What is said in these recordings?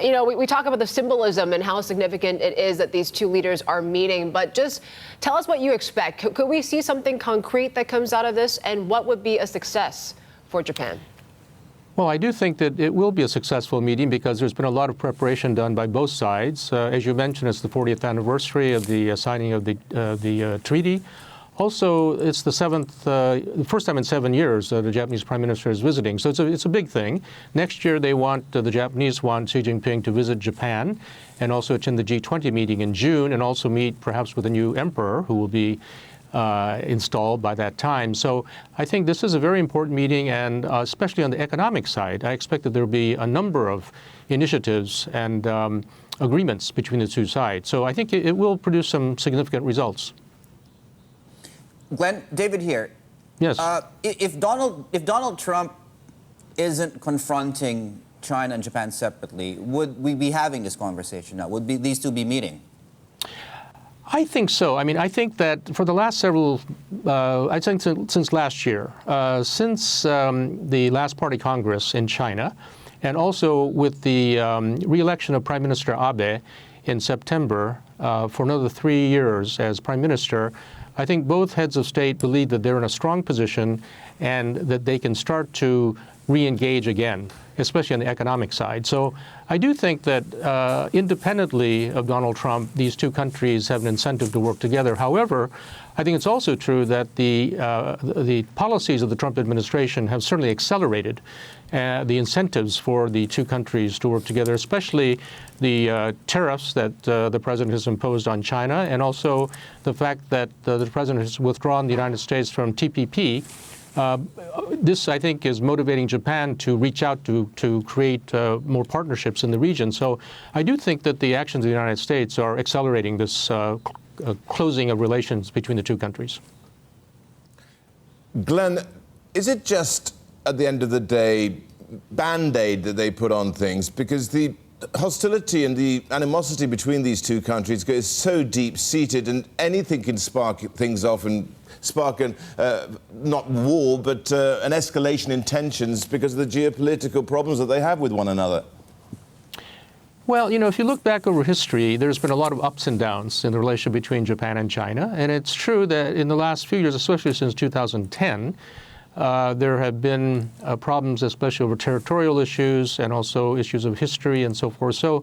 You know, we talk about the symbolism and how significant it is that these two leaders are meeting, but just tell us what you expect. Could we see something concrete that comes out of this, and what would be a success for Japan? Well, I do think that it will be a successful meeting because there's been a lot of preparation done by both sides. As you mentioned, it's the 40th anniversary of the signing of the treaty. Also, it's the first time in 7 years the Japanese Prime Minister is visiting. So it's a big thing. Next year, the Japanese want Xi Jinping to visit Japan and also attend the G20 meeting in June and also meet perhaps with a new emperor who will be installed by that time. So I think this is a very important meeting, and especially on the economic side, I expect that there will be a number of initiatives and agreements between the two sides. So I think it will produce some significant results. Glenn, David here. Yes. If Donald Trump isn't confronting China and Japan separately, would we be having this conversation now? Would these two be meeting? I think so. I mean, I think that for the last I think since last year, since the last Party Congress in China, and also with the re-election of Prime Minister Abe in September for another 3 years as Prime Minister, I think both heads of state believe that they're in a strong position and that they can start to re-engage again, especially on the economic side. So I do think that independently of Donald Trump, these two countries have an incentive to work together. However, I think it's also true that the policies of the Trump administration have certainly accelerated the incentives for the two countries to work together, especially the tariffs that the president has imposed on China, and also the fact that the president has withdrawn the United States from TPP. This, I think, is motivating Japan to reach out to create more partnerships in the region. So I do think that the actions of the United States are accelerating this closing of relations between the two countries. Glenn, is it just, at the end of the day, BandAid that they put on things? Because the hostility and the animosity between these two countries is so deep-seated, and anything can spark things off and spark not war, but an escalation in tensions because of the geopolitical problems that they have with one another. Well, you know, if you look back over history, there's been a lot of ups and downs in the relationship between Japan and China. And it's true that in the last few years, especially since 2010, there have been problems, especially over territorial issues and also issues of history and so forth. So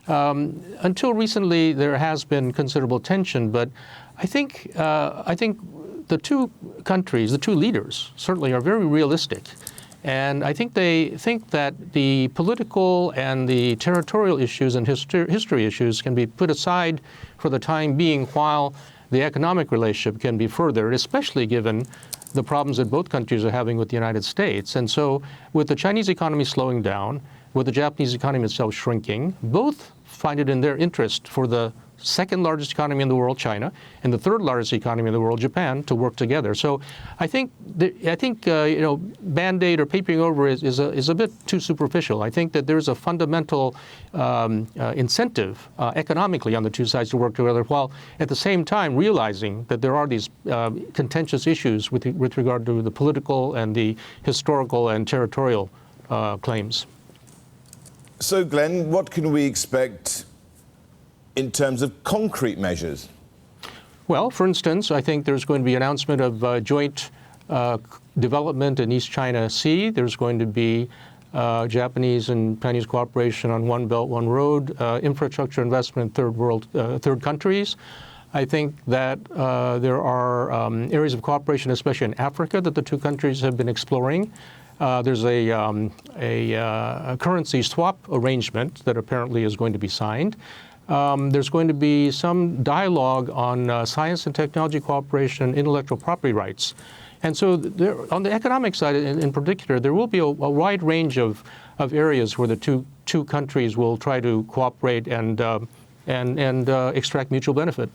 until recently, there has been considerable tension. But I think the two countries, the two leaders, certainly are very realistic. And I think they think that the political and the territorial issues and history issues can be put aside for the time being while the economic relationship can be furthered, especially given the problems that both countries are having with the United States. And so with the Chinese economy slowing down, with the Japanese economy itself shrinking, both find it in their interest for the second largest economy in the world, China, and the third largest economy in the world, Japan, to work together. So I think you know, BandAid or papering over is a bit too superficial. I think that there's a fundamental incentive economically on the two sides to work together, while at the same time realizing that there are these contentious issues with regard to the political and the historical and territorial claims. So, Glenn, what can we expect in terms of concrete measures? Well, for instance, I think there's going to be an announcement of joint development in East China Sea. There's going to be Japanese and Chinese cooperation on One Belt, One Road, infrastructure investment in third countries. I think that there are areas of cooperation, especially in Africa, that the two countries have been exploring. There's a currency swap arrangement that apparently is going to be signed. There's going to be some dialogue on science and technology cooperation, intellectual property rights. And so on the economic side in particular, there will be a wide range of areas where the two countries will try to cooperate and extract mutual benefit.